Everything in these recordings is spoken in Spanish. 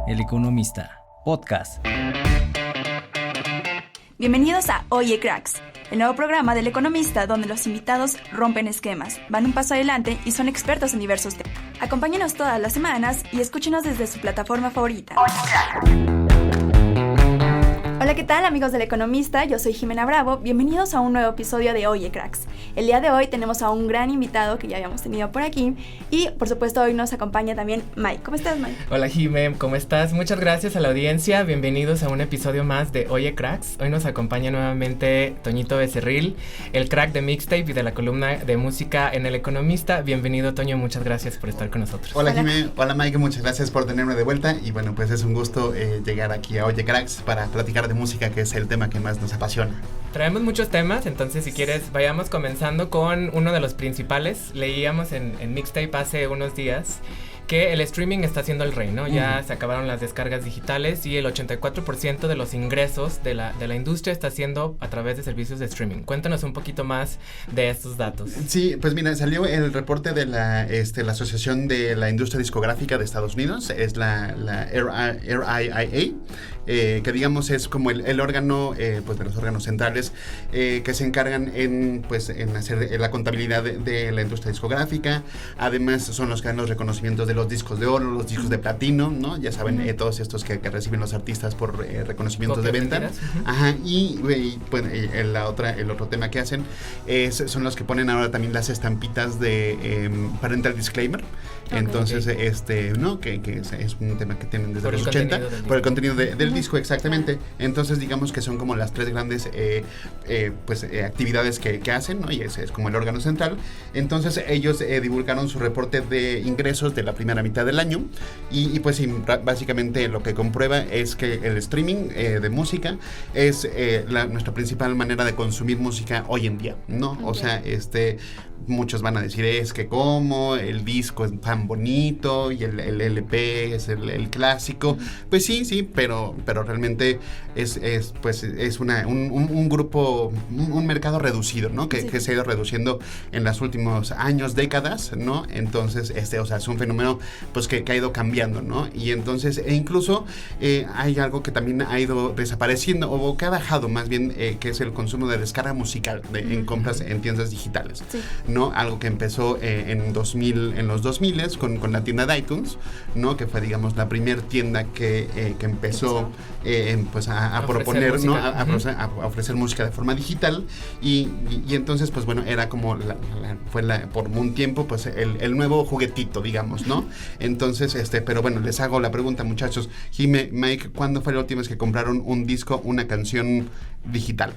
El Economista, podcast. Bienvenidos a Oye Cracks, el nuevo programa del Economista donde los invitados rompen esquemas, van un paso adelante y son expertos en diversos temas. Acompáñenos todas las semanas y escúchenos desde su plataforma favorita. Hola, ¿qué tal amigos del Economista? Yo soy Jimena Bravo, bienvenidos a un nuevo episodio de Oye Cracks. El día de hoy tenemos a un gran invitado que ya habíamos tenido por aquí y por supuesto hoy nos acompaña también Mike. ¿Cómo estás, Mike? Hola Jime, ¿cómo estás? Muchas gracias a la audiencia, bienvenidos a un episodio más de Oye Cracks. Hoy nos acompaña nuevamente Toñito Becerril, el crack de Mixtape y de la columna de música en El Economista. Bienvenido, Toño, muchas gracias por estar con nosotros. Hola Jime, hola Mike, muchas gracias por tenerme de vuelta y bueno, pues es un gusto llegar aquí a Oye Cracks para platicar de música, que es el tema que más nos apasiona. Traemos muchos temas, entonces si quieres vayamos comenzando con uno de los principales. Leíamos en Mixtape hace unos días que el streaming está siendo el rey, ¿no? Ya se acabaron las descargas digitales y el 84% de los ingresos de la industria está siendo a través de servicios de streaming. Cuéntanos un poquito más de estos datos. Sí, pues mira, salió el reporte de la Asociación de la Industria Discográfica de Estados Unidos, es la RIAA, que digamos es como el órgano, pues de los órganos centrales que se encargan en hacer la contabilidad de la industria discográfica. Además son los que dan los reconocimientos de los discos de oro, los discos de platino, ¿no? Ya saben, todos estos que reciben los artistas por reconocimientos de venta. Ajá, y bueno, el otro tema que hacen son los que ponen ahora también las estampitas de parental disclaimer. Okay, entonces, ¿no? Que es un tema que tienen desde los 80, por el contenido del disco, exactamente. Entonces, digamos que son como las tres grandes actividades que hacen, ¿no? Y ese es como el órgano central. Entonces, ellos divulgaron su reporte de ingresos de la primera mitad del año y pues sí, básicamente lo que comprueba es que el streaming de música es nuestra principal manera de consumir música hoy en día, ¿no? Okay. O sea, muchos van a decir es que como el disco es tan bonito y el LP es el clásico. Pues sí, pero realmente es un grupo, un mercado reducido, ¿no? Que se ha ido reduciendo en los últimos años, décadas, ¿no? Entonces, o sea, es un fenómeno pues que ha ido cambiando, ¿no? Y entonces, incluso hay algo que también ha ido desapareciendo o que ha bajado más bien, que es el consumo de descarga musical en compras en tiendas digitales. Sí. ¿No? Algo que empezó en los 2000 con la tienda de iTunes, ¿no? Que fue, digamos, la primer tienda que empezó pues a proponer, música, ¿no? A ofrecer música de forma digital y entonces, pues bueno, era como por un tiempo, pues el nuevo juguetito, digamos, ¿no? Entonces, pero bueno, les hago la pregunta, muchachos. Jime, Mike, ¿cuándo fue la última vez que compraron un disco, una canción digital?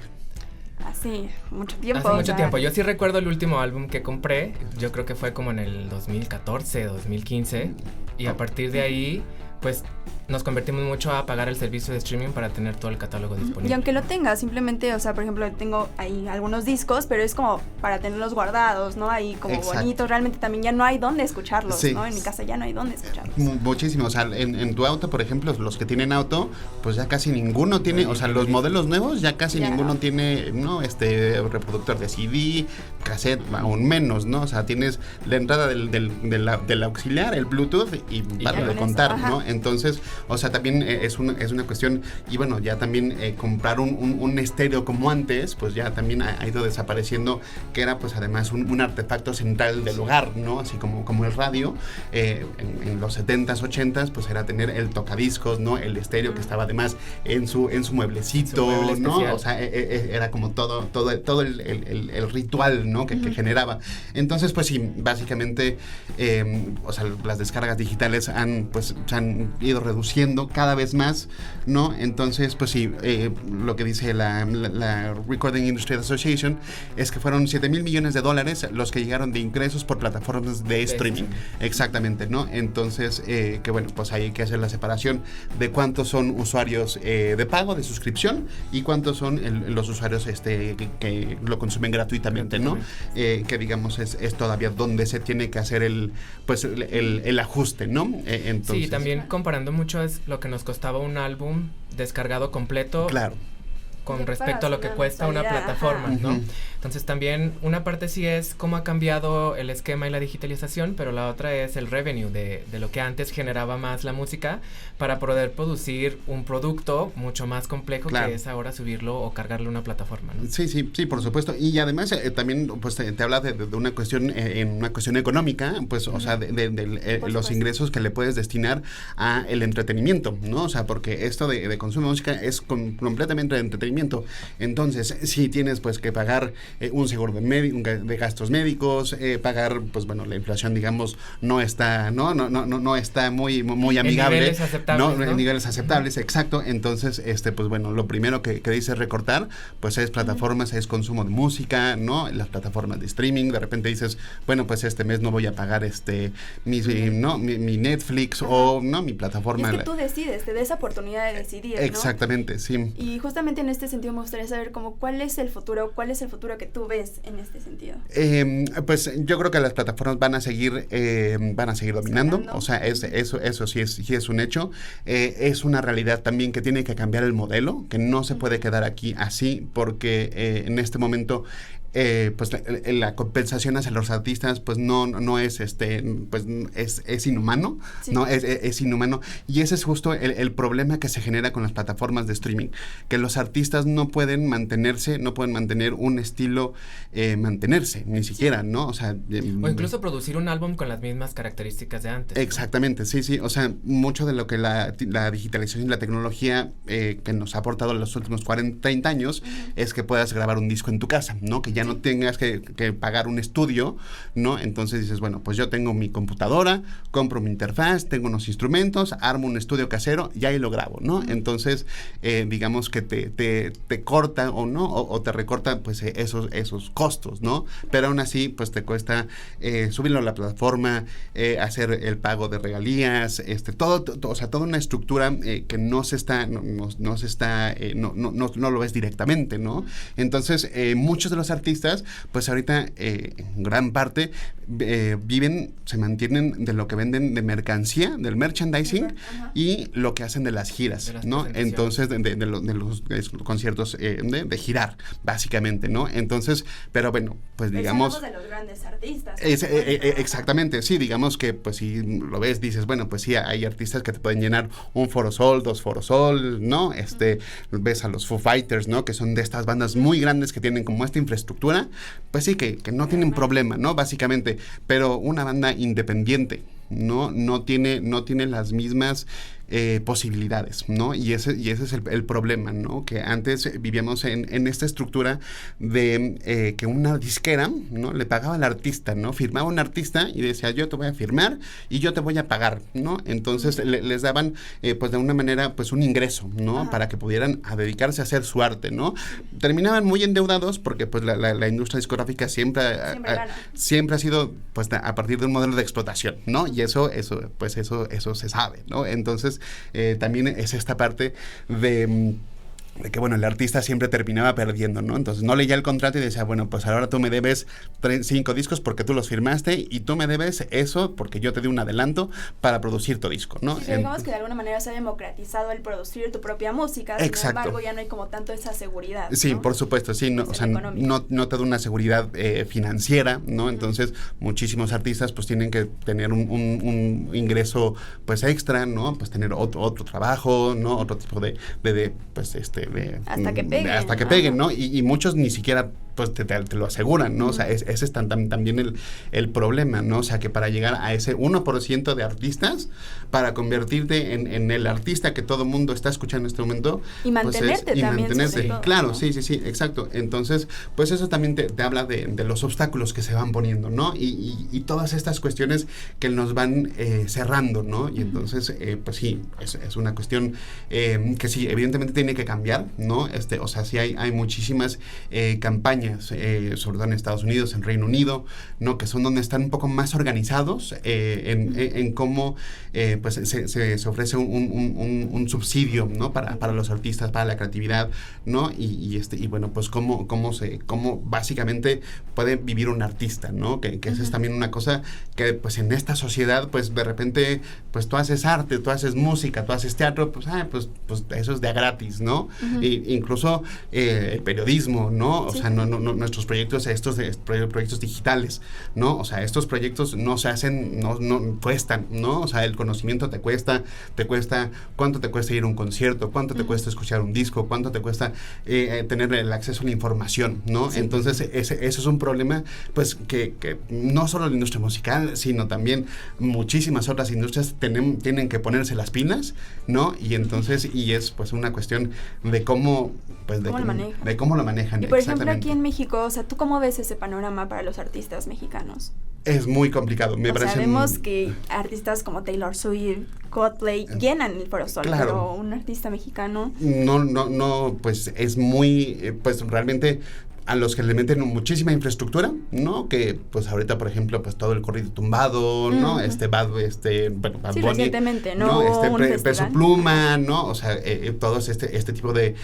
Hace mucho tiempo. Hace mucho tiempo. Yo sí recuerdo el último álbum que compré. Yo creo que fue como en el 2014, 2015. Y a partir de ahí, pues nos convertimos mucho a pagar el servicio de streaming para tener todo el catálogo disponible. Y aunque lo tengas, simplemente, o sea, por ejemplo, tengo ahí algunos discos, pero es como para tenerlos guardados, ¿no? Ahí como bonitos, realmente también ya no hay dónde escucharlos, sí. ¿No? En mi casa ya no hay dónde escucharlos. Muchísimo, o sea, en tu auto, por ejemplo, los que tienen auto, pues ya casi ninguno tiene, o sea, los modelos nuevos ya casi ninguno tiene, ¿no? Reproductor de CD, cassette, aún menos, ¿no? O sea, tienes la entrada del auxiliar, el Bluetooth y para de contar, ajá. ¿No? Entonces, o sea, también es una cuestión, y bueno, ya también comprar un estéreo como antes, pues ya también ha ido desapareciendo, que era pues además un artefacto central del hogar, ¿no? Así como el radio, en los 70s, 80s, pues era tener el tocadiscos, ¿no? El estéreo que estaba además en su mueblecito, ¿no? O sea, era como todo el ritual, ¿no? Que generaba. Entonces, pues sí, básicamente, o sea, las descargas digitales se han ido reduciendo cada vez más, ¿no? Entonces, pues sí, lo que dice la Recording Industry Association es que fueron $7,000 millones los que llegaron de ingresos por plataformas de streaming. Exactamente, ¿no? Entonces, que bueno, pues hay que hacer la separación de cuántos son usuarios de pago, de suscripción, y cuántos son los usuarios que lo consumen gratuitamente, ¿no? Que digamos es todavía donde se tiene que hacer el ajuste, ¿no? Entonces, sí, también comparando mucho es lo que nos costaba un álbum descargado completo. Claro. Con respecto a lo que cuesta una plataforma, ¿no? Entonces también una parte sí es cómo ha cambiado el esquema y la digitalización, pero la otra es el revenue de lo que antes generaba más la música para poder producir un producto mucho más complejo, claro, que es ahora subirlo o cargarlo a una plataforma, ¿no? Sí, por supuesto. Y además también pues te habla de una cuestión, en una cuestión económica, pues, o sea, de los ingresos que le puedes destinar a el entretenimiento, ¿no? O sea, porque esto de consumo de música es completamente de entretenimiento. Entonces, si tienes pues que pagar un seguro de gastos médicos, pagar, pues bueno, la inflación, digamos, no está muy amigable. En niveles aceptables, ¿no? En niveles aceptables, exacto. Entonces, pues bueno, lo primero que dice recortar, pues es plataformas, es consumo de música, ¿no? Las plataformas de streaming. De repente dices, bueno, pues este mes no voy a pagar mi Netflix o no mi plataforma. Y es que tú decides, te des oportunidad de decidir, ¿no? Exactamente, sí. Y justamente en este sentido me gustaría saber como cuál es el futuro que tú ves en este sentido. Pues yo creo que las plataformas van a seguir dominando. O sea, eso sí es un hecho. Es una realidad también que tiene que cambiar el modelo, que no se puede quedar aquí así, porque en este momento pues la compensación hacia los artistas pues no es pues es inhumano, sí. No es inhumano, y ese es justo el problema que se genera con las plataformas de streaming, que los artistas no pueden mantener un estilo, ni siquiera, ¿no? O sea, o incluso producir un álbum con las mismas características de antes. Exactamente, ¿no? Sí, o sea, mucho de lo que la digitalización y la tecnología que nos ha aportado en los últimos 30 años es que puedas grabar un disco en tu casa, ¿no? Que ya no tengas que pagar un estudio, ¿no? Entonces dices, bueno, pues yo tengo mi computadora, compro mi interfaz, tengo unos instrumentos, armo un estudio casero y ahí lo grabo, ¿no? Entonces, digamos que te corta o te recorta pues esos costos, ¿no? Pero aún así, pues te cuesta subirlo a la plataforma, hacer el pago de regalías, o sea, toda una estructura que no lo ves directamente, ¿no? Entonces, muchos de los artistas, pues ahorita en gran parte se mantienen de lo que venden de mercancía, del merchandising, y lo que hacen de las giras, ¿no? Entonces, de los conciertos de girar, básicamente, ¿no? Entonces, pero bueno, pues digamos... Hablamos de los grandes artistas. Exactamente, sí, digamos que pues si lo ves, dices, bueno, pues sí, hay artistas que te pueden llenar un Foro Sol, 2 Foro Sol, ¿no? Ves a los Foo Fighters, ¿no? Que son de estas bandas muy grandes que tienen como esta infraestructura, pues sí, que no tienen problema, ¿no? Básicamente, pero una banda independiente no tiene las mismas posibilidades, ¿no? Y ese es el problema, ¿no? Que antes vivíamos en esta estructura de que una disquera, ¿no? Le pagaba al artista, ¿no? Firmaba un artista y decía, yo te voy a firmar y yo te voy a pagar, ¿no? Entonces les daban, pues de una manera, pues un ingreso, ¿no? Para que pudieran dedicarse a hacer su arte, ¿no? Terminaban muy endeudados porque, pues, la industria discográfica siempre ha sido, pues, a partir de un modelo de explotación, ¿no? Y eso se sabe, ¿no? Entonces, también es esta parte de que, bueno, el artista siempre terminaba perdiendo, ¿no? Entonces no leía el contrato y decía, bueno, pues ahora tú me debes 5 discos porque tú los firmaste y tú me debes eso porque yo te di un adelanto para producir tu disco, ¿no? Sí, digamos que de alguna manera se ha democratizado el producir tu propia música, sin embargo ya no hay como tanto esa seguridad, ¿no? Sí, por supuesto, sí, no, o sea, no te da una seguridad financiera, ¿no? Entonces muchísimos artistas pues tienen que tener un ingreso pues extra, ¿no? Pues tener otro trabajo, ¿no? Otro tipo de hasta que peguen, ¿no? Y muchos ni siquiera pues te lo aseguran, ¿no? O sea, ese es también el problema, ¿no? O sea, que para llegar a ese 1% de artistas, para convertirte en el artista que todo mundo está escuchando en este momento. Y mantenerte pues también. Todo, claro, ¿no? sí, exacto. Entonces, pues eso también te habla de los obstáculos que se van poniendo, ¿no? Y todas estas cuestiones que nos van cerrando, ¿no? Y entonces, pues sí, es una cuestión que sí, evidentemente tiene que cambiar, ¿no? O sea, sí hay muchísimas campañas, sobre todo en Estados Unidos, en Reino Unido, ¿no? Que son donde están un poco más organizados en cómo pues se ofrece un subsidio, ¿no? Para los artistas, para la creatividad, ¿no? Y bueno, pues cómo básicamente puede vivir un artista, ¿no? Que esa es también una cosa que pues en esta sociedad pues de repente pues tú haces arte, tú haces música, tú haces teatro, pues eso es de a gratis, ¿no? E incluso el periodismo, ¿no? O sea, no nuestros proyectos, proyectos digitales, ¿no? O sea, estos proyectos no se hacen, no cuestan, ¿no? O sea, el conocimiento te cuesta, ¿cuánto te cuesta ir a un concierto? ¿Cuánto te cuesta escuchar un disco? ¿Cuánto te cuesta tener el acceso a la información, ¿no? Sí. Entonces, ese es un problema, pues, que no solo la industria musical, sino también muchísimas otras industrias tienen que ponerse las pilas, ¿no? Y entonces, y es, pues, una cuestión de cómo, pues, de cómo lo manejan. Y, por ejemplo, aquí en México, o sea, ¿tú cómo ves ese panorama para los artistas mexicanos? Es muy complicado, me parece. Sabemos que artistas como Taylor Swift, Coldplay llenan el Foro Sol, claro, pero un artista mexicano... No, pues es muy, pues realmente... a los que le meten muchísima infraestructura, ¿no? Que, pues, ahorita, por ejemplo, pues, todo el corrido tumbado, ¿no? Bad sí, Bunny, recientemente, ¿no? Peso Pluma, ¿no? O sea, todos este tipo de,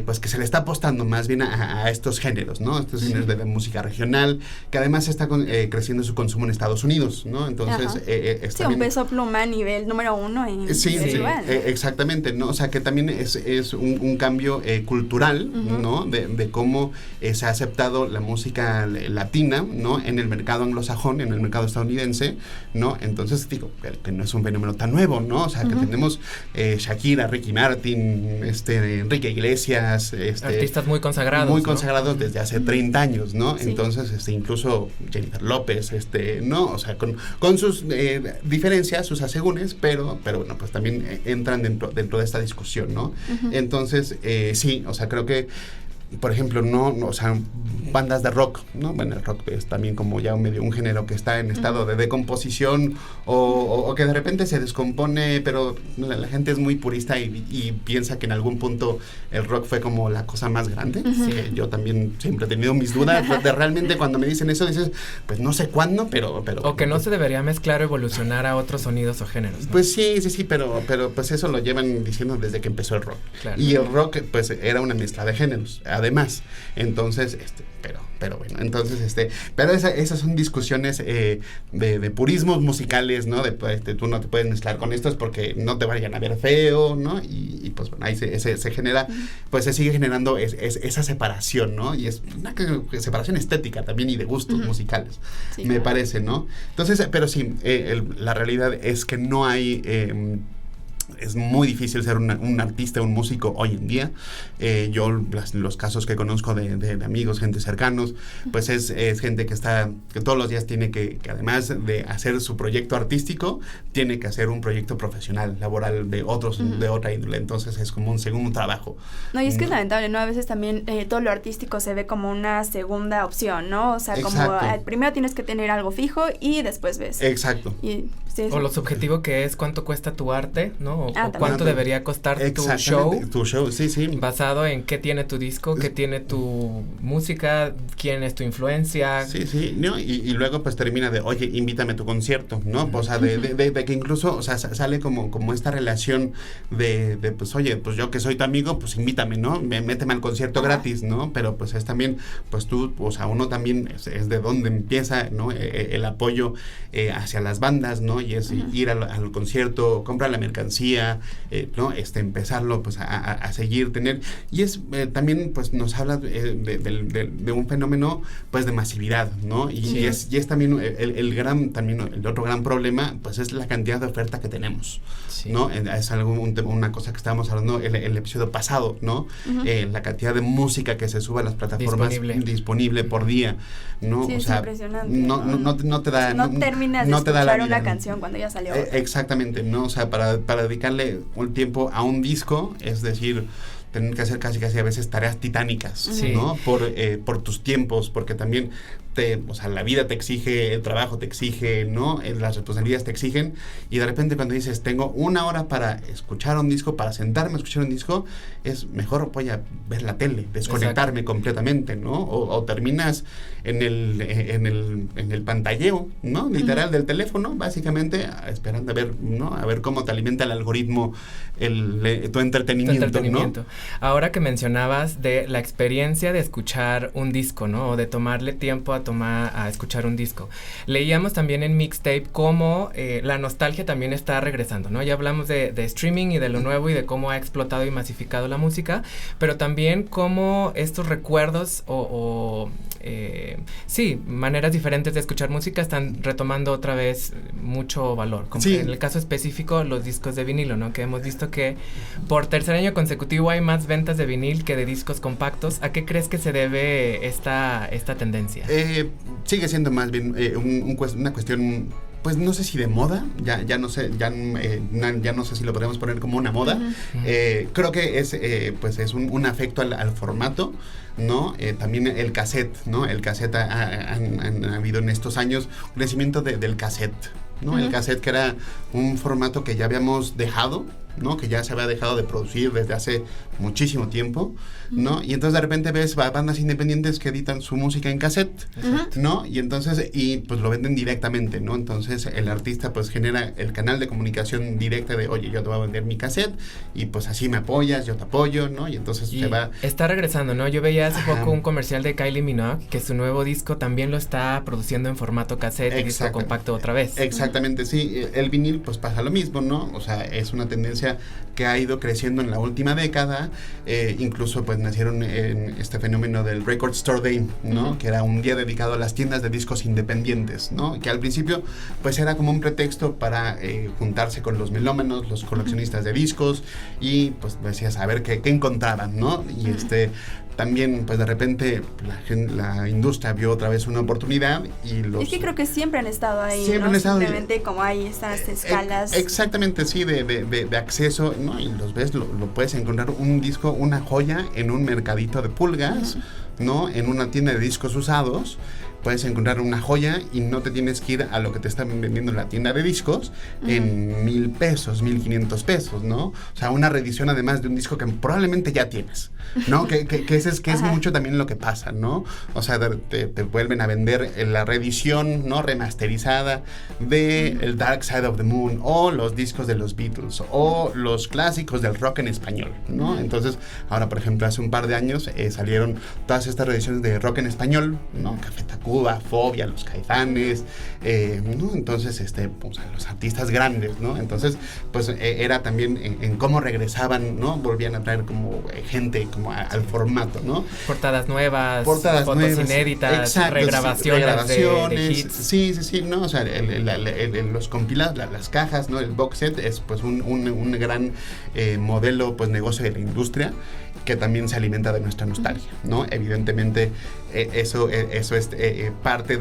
pues, que se le está apostando más bien a estos géneros, ¿no? Estos géneros de música regional, que además está creciendo su consumo en Estados Unidos, ¿no? Entonces, sí, un Peso Pluma a nivel número 1 en festival. Exactamente, ¿no? O sea, que también es un cambio cultural, ¿no? De cómo se ha aceptado la música latina, ¿no? En el mercado anglosajón, en el mercado estadounidense, ¿no? Entonces, digo, que no es un fenómeno tan nuevo, ¿no? O sea, que tenemos Shakira, Ricky Martin, Enrique Iglesias, artistas muy consagrados. Muy consagrados, ¿no? Desde hace 30 años, ¿no? Sí. Entonces, incluso Jennifer López, ¿no? O sea, con sus diferencias, sus asegúnes, pero bueno, pues también entran dentro de esta discusión, ¿no? Entonces, sí, o sea, creo que por ejemplo, o sea, bandas de rock, ¿no? Bueno, el rock es también como ya medio un género que está en estado de decomposición o que de repente se descompone, pero la gente es muy purista y piensa que en algún punto el rock fue como la cosa más grande. Yo también siempre he tenido mis dudas de realmente cuando me dicen eso, dices, pues no sé cuándo, pero o que no se debería mezclar o evolucionar a otros sonidos o géneros, ¿no? Pues sí, pero pues eso lo llevan diciendo desde que empezó el rock. Claro. Y el rock, pues, era una mezcla de géneros, además. Entonces, pero bueno, entonces, pero esas son discusiones de purismos musicales, ¿no? Tú no te puedes mezclar con estos porque no te vayan a ver feo, ¿no? Y pues bueno, ahí se genera, pues se sigue generando esa separación, ¿no? Y es una separación estética también y de gustos musicales, sí, me parece, ¿no? Entonces, pero sí, la realidad es que no hay... es muy difícil ser un artista, un músico hoy en día. Yo, los casos que conozco de amigos, gente cercanos, pues es gente que todos los días tiene que además de hacer su proyecto artístico, tiene que hacer un proyecto profesional, laboral, de otra índole. Entonces es como un segundo trabajo. No, y es que es lamentable, ¿no? A veces también todo lo artístico se ve como una segunda opción, ¿no? O sea, como primero tienes que tener algo fijo y después ves. Exacto. O lo subjetivo que es cuánto cuesta tu arte, ¿no? O cuánto debería costar tu show. Tu show, sí. Basado en qué tiene tu disco, qué tiene tu música, quién es tu influencia. Sí, ¿no? Y luego pues termina de, oye, invítame a tu concierto, ¿no? O sea, de que incluso, o sea, sale como esta relación de pues, oye, pues yo que soy tu amigo, pues invítame, ¿no? Méteme al concierto gratis, ¿no? Pero pues es también, pues tú, o sea, uno también es de donde empieza, ¿no? El apoyo hacia las bandas, ¿no? Y es ir al concierto, comprar la mercancía, ¿no? Empezarlo pues a seguir, tener, y es también pues nos habla de un fenómeno pues de masividad, ¿no? Y es también el otro gran problema, pues es la cantidad de oferta que tenemos, ¿no? Es una cosa que estábamos hablando el episodio pasado, ¿no? La cantidad de música que se sube a las plataformas disponible por día, ¿no? Sí, o es sea, impresionante. No te da, no terminas de escuchar una canción cuando ya salió otra. Exactamente, ¿no? O sea, para dedicarle un tiempo a un disco, es decir, tener que hacer casi a veces tareas titánicas, ¿no? Por tus tiempos, porque también o sea, la vida te exige, el trabajo te exige, ¿no? Las responsabilidades te exigen, y de repente cuando dices, tengo una hora para escuchar un disco, para sentarme a escuchar un disco, es mejor voy a ver la tele, desconectarme completamente, ¿no? O terminas en el pantalleo, ¿no? Literal del teléfono, básicamente, esperando a ver, ¿no? A ver cómo te alimenta el algoritmo tu entretenimiento, ¿no? Ahora que mencionabas de la experiencia de escuchar un disco, ¿no? O de tomarle tiempo a escuchar un disco. Leíamos también en Mixtape cómo la nostalgia también está regresando, ¿no? Ya hablamos de streaming y de lo nuevo y de cómo ha explotado y masificado la música, pero también cómo estos recuerdos maneras diferentes de escuchar música están retomando otra vez mucho valor. Como en el caso específico, los discos de vinilo, ¿no? Que hemos visto que por tercer año consecutivo hay más ventas de vinil que de discos compactos. ¿A qué crees que se debe esta tendencia? Sigue siendo más bien una cuestión, pues no sé si de moda, ya no sé, ya no sé si lo podemos poner como una moda. Creo que es un afecto al formato, ¿no? También el cassette, ¿no? El cassette han habido en estos años un crecimiento del cassette, ¿no? El cassette, que era un formato que ya habíamos dejado, ¿no? Que ya se había dejado de producir desde hace muchísimo tiempo, ¿no? Y entonces de repente ves bandas independientes que editan su música en cassette, ¿no? Y entonces, pues lo venden directamente, ¿no? Entonces el artista pues genera el canal de comunicación directa de, oye, yo te voy a vender mi cassette y pues así me apoyas, yo te apoyo, ¿no? Y entonces se va... Está regresando, ¿no? Yo veía hace poco un comercial de Kylie Minogue que su nuevo disco también lo está produciendo en formato cassette y disco compacto otra vez. Exactamente, sí. El vinil pues pasa lo mismo, ¿no? O sea, es una tendencia que ha ido creciendo en la última década. Incluso pues nacieron en este fenómeno del Record Store Day, ¿no? Que era un día dedicado a las tiendas de discos independientes, ¿no? Que al principio pues era como un pretexto para juntarse con los melómanos, los coleccionistas de discos, y pues decías a ver qué encontraban, ¿no? Y también pues de repente la industria vio otra vez una oportunidad y Es que creo que siempre han estado ahí, siempre, ¿no? Han estado simplemente como hay estas escalas. Exactamente, sí, de acceso, ¿no? Y los ves, lo puedes encontrar un disco, una joya en un mercadito de pulgas, ¿no? En una tienda de discos usados. Puedes encontrar una joya y no te tienes que ir a lo que te están vendiendo en la tienda de discos en 1,000 pesos, 1,500 pesos, ¿no? O sea, una reedición además de un disco que probablemente ya tienes, ¿no? que es mucho también lo que pasa, ¿no? O sea, te vuelven a vender la reedición, ¿no? Remasterizada de el Dark Side of the Moon, o los discos de los Beatles, o los clásicos del rock en español, ¿no? Entonces, ahora, por ejemplo, hace un par de años salieron todas estas reediciones de rock en español, ¿no? Café Tacuba, Fobia, Los Caifanes, ¿no? Entonces, pues, los artistas grandes, ¿no? Entonces, pues era también en cómo regresaban, ¿no? Volvían a traer como gente como al formato, ¿no? Portadas nuevas, fotos inéditas, exacto, regrabaciones de hits. Sí, ¿no? O sea, los compilados, las cajas, ¿no? El box set es pues un gran modelo, pues negocio de la industria, que también se alimenta de nuestra nostalgia, ¿no? Evidentemente eso es parte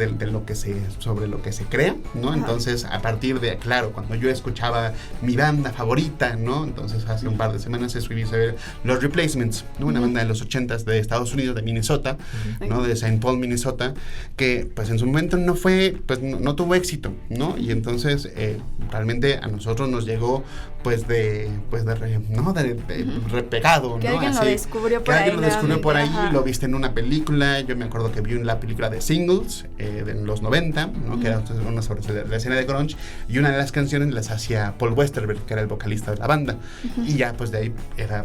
sobre lo que se crea, ¿no? Entonces, a partir de, claro, cuando yo escuchaba mi banda favorita, ¿no? Entonces, hace un par de semanas escribí sobre los Replacements, ¿no? Una banda de los 80s de Estados Unidos, de Minnesota, ¿no? De St. Paul, Minnesota, que pues en su momento no tuvo éxito, ¿no? Y entonces realmente a nosotros nos llegó repegado, ¿no? Que alguien lo descubrió por ahí. Que alguien lo descubrió por ahí, lo viste en una película. Yo me acuerdo que vi la película de Singles en los 90, ¿no? Que era una sobre la escena de grunge, y una de las canciones las hacía Paul Westerberg, que era el vocalista de la banda. Y ya pues de ahí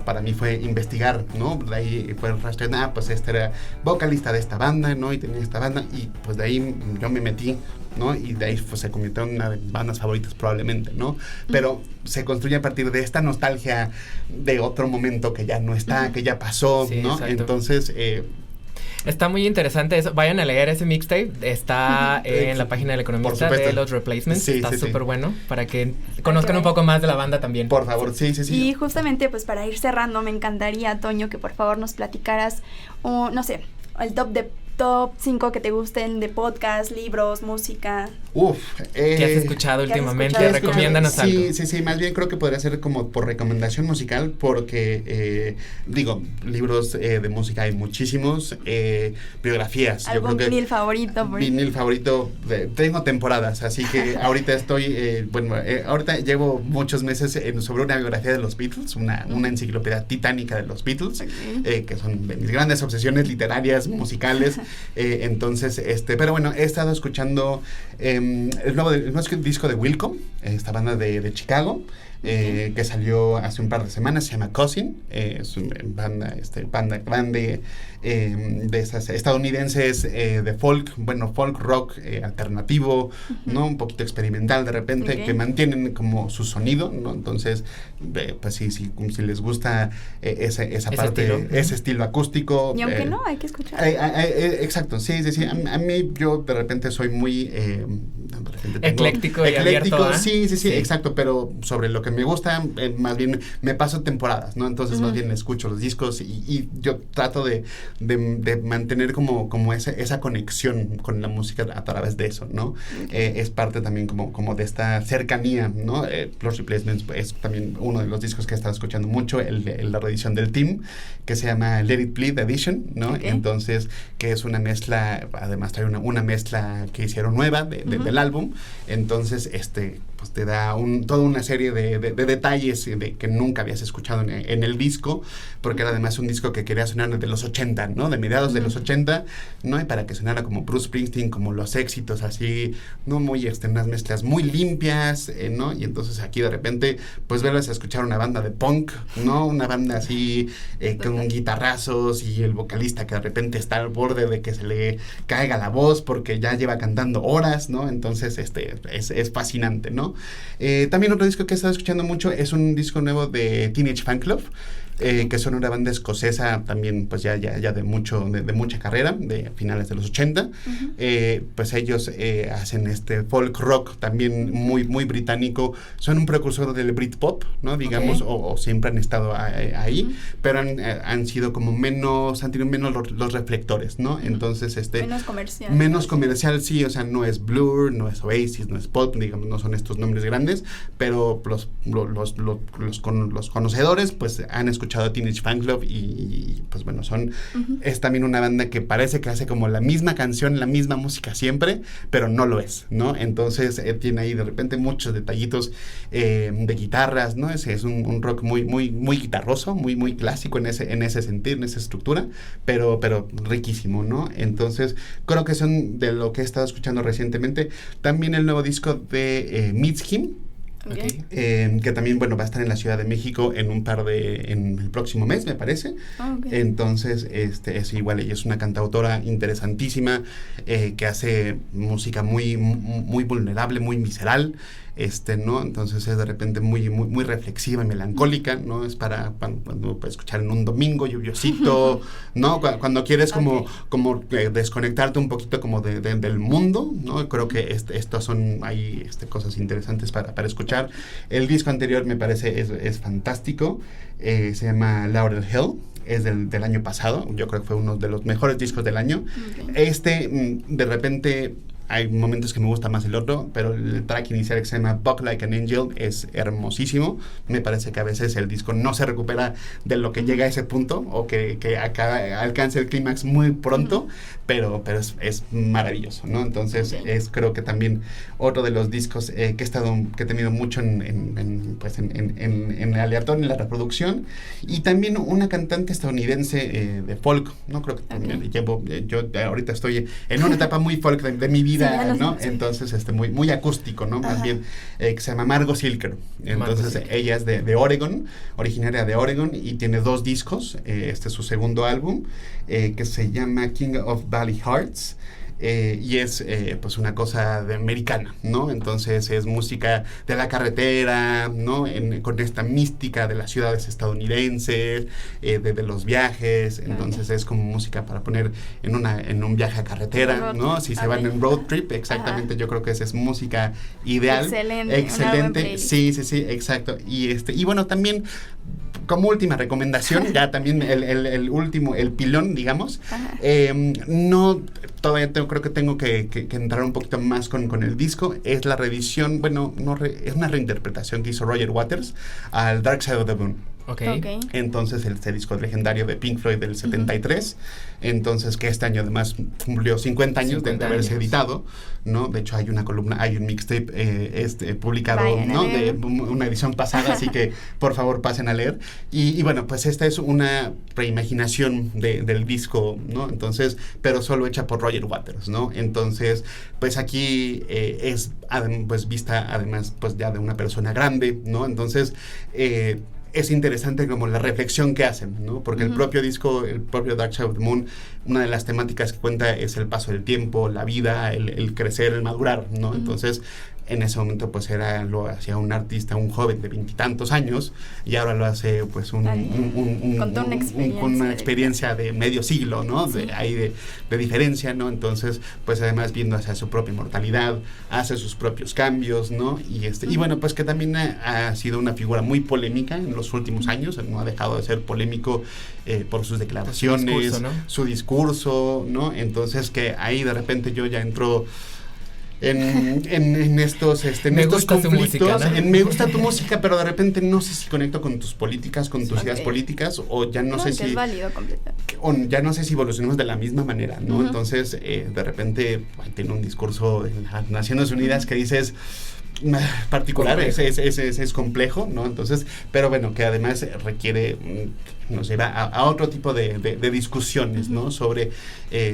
para mí fue investigar, ¿no? De ahí fue el rastro, pues este era vocalista de esta banda, ¿no? Y tenía esta banda, y pues de ahí yo me metí, ¿no? Y de ahí pues, se convirtió en una de mis bandas favoritas probablemente, ¿no? Pero se construye a partir de esta nostalgia de otro momento que ya no está, que ya pasó, sí, ¿no? Exacto. Entonces... está muy interesante eso. Vayan a leer ese mixtape. Está en la página del Economista de los Replacements. Sí, está súper bueno para que conozcan un poco más de la banda también. Por favor, sí. Y justamente, pues para ir cerrando, me encantaría, Toño, que por favor nos platicaras, no sé, el top 5 que te gusten de podcast, libros, música. ¿Qué has escuchado últimamente? Recomiéndanos algo. Sí, más bien creo que podría ser como por recomendación musical, porque libros de música hay muchísimos, biografías. ¿Algún vinil favorito? Vinil favorito, tengo temporadas, así que ahorita estoy, ahorita llevo muchos meses sobre una biografía de los Beatles, una enciclopedia titánica de los Beatles, que son de mis grandes obsesiones literarias, musicales. Entonces, pero bueno, he estado escuchando el nuevo disco de Wilco, esta banda de Chicago, que salió hace un par de semanas, se llama Cousin, es una banda grande de esas estadounidenses de folk, bueno, folk rock alternativo, ¿no? Un poquito experimental de repente, que mantienen como su sonido, ¿no? Entonces, pues si les gusta esa parte, ese estilo acústico. Y aunque no, hay que escuchar. Exacto, sí. A mí yo de repente soy muy... ecléctico y abierto, sí, exacto, pero sobre lo que me gusta, más bien me paso temporadas, ¿no? Entonces más bien escucho los discos y yo trato de mantener como esa conexión con la música a través de eso, ¿no? Es parte también como de esta cercanía, ¿no? Los Replacements es también uno de los discos que he estado escuchando mucho, la reedición del Team, que se llama Let It Bleed Edition, ¿no? Entonces, que es una mezcla, además trae una mezcla que hicieron nueva del álbum, entonces pues te da toda una serie de detalles que nunca habías escuchado en el disco, porque era además un disco que quería sonar de los 80, ¿no? De mediados de los 80, ¿no? Y para que sonara como Bruce Springsteen, como los éxitos así, ¿no? Muy, unas mezclas muy limpias, ¿no? Y entonces aquí de repente, pues verlas a escuchar una banda de punk, ¿no? Una banda así, con guitarrazos y el vocalista que de repente está al borde de que se le caiga la voz porque ya lleva cantando horas, ¿no? Entonces, es fascinante, ¿no? También otro disco que he estado escuchando mucho es un disco nuevo de Teenage Fanclub, que son una banda escocesa también, pues ya de mucha carrera, de finales de los 80. Pues ellos hacen folk rock también muy británico. Son un precursor del Britpop, ¿no? Digamos, o siempre han estado ahí, pero han sido como han tenido menos los reflectores, ¿no? Entonces, menos comercial, sí, o sea, no es Blur, no es Oasis, no es Pulp, digamos, no son estos nombres grandes, pero los conocedores, pues han escuchado Teenage Fanclub y pues bueno, es también una banda que parece que hace como la misma canción, la misma música siempre, pero no lo es, ¿no? Entonces tiene ahí de repente muchos detallitos de guitarras, ¿no? Es un rock muy guitarroso, muy clásico en ese sentido, en esa estructura, pero riquísimo, ¿no? Entonces creo que son de lo que he estado escuchando recientemente. También el nuevo disco de Mitski, que también, bueno, va a estar en la Ciudad de México en el próximo mes, me parece. Entonces, es igual, ella es una cantautora interesantísima, que hace música muy vulnerable, muy visceral, ¿no? Entonces es de repente muy reflexiva y melancólica, ¿no? Es para cuando escuchar en un domingo lluviosito, ¿no? Cuando quieres como desconectarte un poquito como del mundo, ¿no? Creo que estos son ahí cosas interesantes para escuchar. El disco anterior me parece es fantástico, se llama Laurel Hill. Es del año pasado, yo creo que fue uno de los mejores discos del año. De repente hay momentos que me gusta más el otro, pero el track inicial que se llama Buck Like an Angel es hermosísimo. Me parece que a veces el disco no se recupera de lo que llega a ese punto, o que alcance el clímax muy pronto, pero es maravilloso, ¿no? Entonces creo que también otro de los discos que he tenido mucho en aleatorio, en la reproducción, y también una cantante estadounidense de folk, ¿no? Creo que yo ahorita estoy en una etapa muy folk de mi vida, ¿no? Entonces, muy acústico, ¿no? Más bien, que se llama Margot Silker. Entonces, ella es de Oregon, originaria de Oregon, y tiene 2 discos. Este es su segundo álbum, que se llama King of Valley Hearts. Y es pues una cosa americana, ¿no? Entonces es música de la carretera, ¿no? Con esta mística de las ciudades estadounidenses, de los viajes. Entonces es como música para poner en un viaje a carretera, ¿no? Si se van en road trip, exactamente. Yo creo que esa es música ideal. Excelente. Sí, exacto. Y bueno, también como última recomendación, ya también el último, el pilón, digamos, todavía creo que tengo que entrar un poquito más con el disco. Es la reedición, es una reinterpretación que hizo Roger Waters al Dark Side of the Moon. Ok. Entonces, este disco legendario de Pink Floyd del 73. Entonces, que este año además cumplió 50 años de haberse editado, ¿no? De hecho, hay una columna, hay un mixtape publicado, ¿no? De una edición pasada, así que por favor pasen a leer. Y bueno, pues esta es una reimaginación del disco, ¿no? Entonces, pero solo hecha por Roger Waters, ¿no? Entonces, pues aquí es pues vista además pues ya de una persona grande, ¿no? Entonces, es interesante como la reflexión que hacen, ¿no? Porque el propio disco, el propio Dark Side of the Moon, una de las temáticas que cuenta es el paso del tiempo, la vida, el crecer, el madurar, ¿no? Entonces, en ese momento pues lo hacía un artista, un joven de 20 y tantos años, y ahora lo hace pues con una experiencia de medio siglo, ¿no? Sí. De diferencia, ¿no? Entonces, pues además viendo hacia su propia mortalidad, hace sus propios cambios, ¿no? Y bueno, pues que también ha sido una figura muy polémica en los últimos años, no ha dejado de ser polémico por sus declaraciones, su discurso, ¿no? Entonces que ahí de repente yo ya entro en estos conflictos, música, ¿no? me gusta tu música, pero de repente no sé si conecto con tus políticas, con tus ideas políticas, o ya no sé si es válido completamente. O ya no sé si evolucionamos de la misma manera, ¿no? Entonces, de repente tiene un discurso en las Naciones Unidas que dices particular, es complejo, ¿no? Entonces, pero bueno, que además requiere, nos lleva a otro tipo de discusiones, ¿no? Sobre,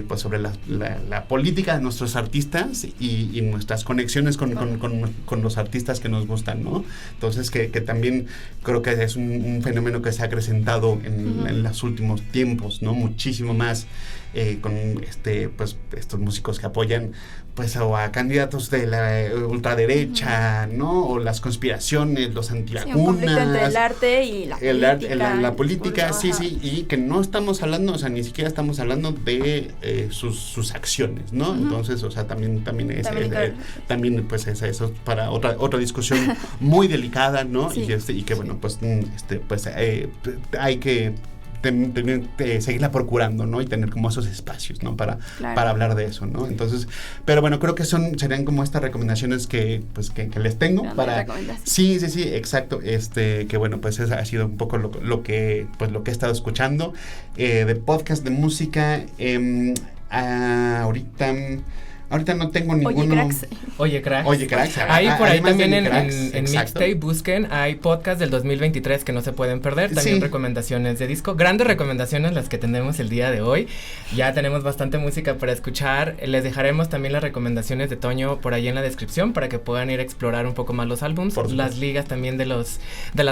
pues sobre la política de nuestros artistas y nuestras conexiones con los artistas que nos gustan, ¿no? Entonces, que también creo que es un fenómeno que se ha acrecentado en los últimos tiempos, ¿no? Muchísimo más con pues estos músicos que apoyan pues o a candidatos de la ultraderecha, ¿no? O las conspiraciones, los antivacunas. Sí, un conflicto entre el arte y la política. La política, sí, y que no estamos hablando, o sea, ni siquiera estamos hablando de sus acciones, ¿no? Entonces, o sea, también pues eso es para otra discusión muy delicada, ¿no? Sí. Y que bueno, pues hay que seguirla procurando, ¿no? Y tener como esos espacios, ¿no? Para hablar de eso, ¿no? Entonces, pero bueno, creo que serían como estas recomendaciones que les tengo para... Sí, exacto. Que bueno, pues ha sido un poco lo que he estado escuchando de podcast de música. Ahorita no tengo ninguno. Oye, Cracks. Ahí por ahí también en Mixtape busquen, hay podcast del 2023 que no se pueden perder, también recomendaciones de disco, grandes recomendaciones las que tenemos el día de hoy. Ya tenemos bastante música para escuchar. Les dejaremos también las recomendaciones de Toño por ahí en la descripción para que puedan ir a explorar un poco más los álbums, las ligas también de las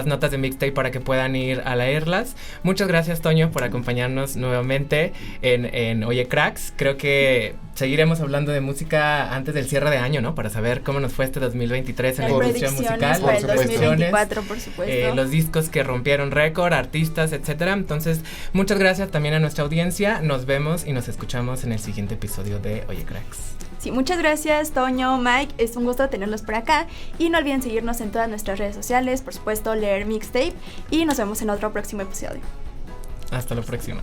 notas de Mixtape para que puedan ir a leerlas. Muchas gracias, Toño, por acompañarnos nuevamente en Oye Cracks. Creo que seguiremos hablando de música antes del cierre de año, ¿no? Para saber cómo nos fue este 2023 en la industria musical. Para el 2024, por supuesto. Los discos que rompieron récord, artistas, etcétera. Entonces, muchas gracias también a nuestra audiencia. Nos vemos y nos escuchamos en el siguiente episodio de Oye Cracks. Sí, muchas gracias, Toño, Mike. Es un gusto tenerlos por acá. Y no olviden seguirnos en todas nuestras redes sociales, por supuesto, leer Mixtape. Y nos vemos en otro próximo episodio. Hasta la próxima.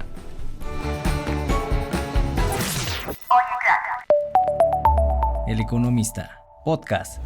El Economista, podcast.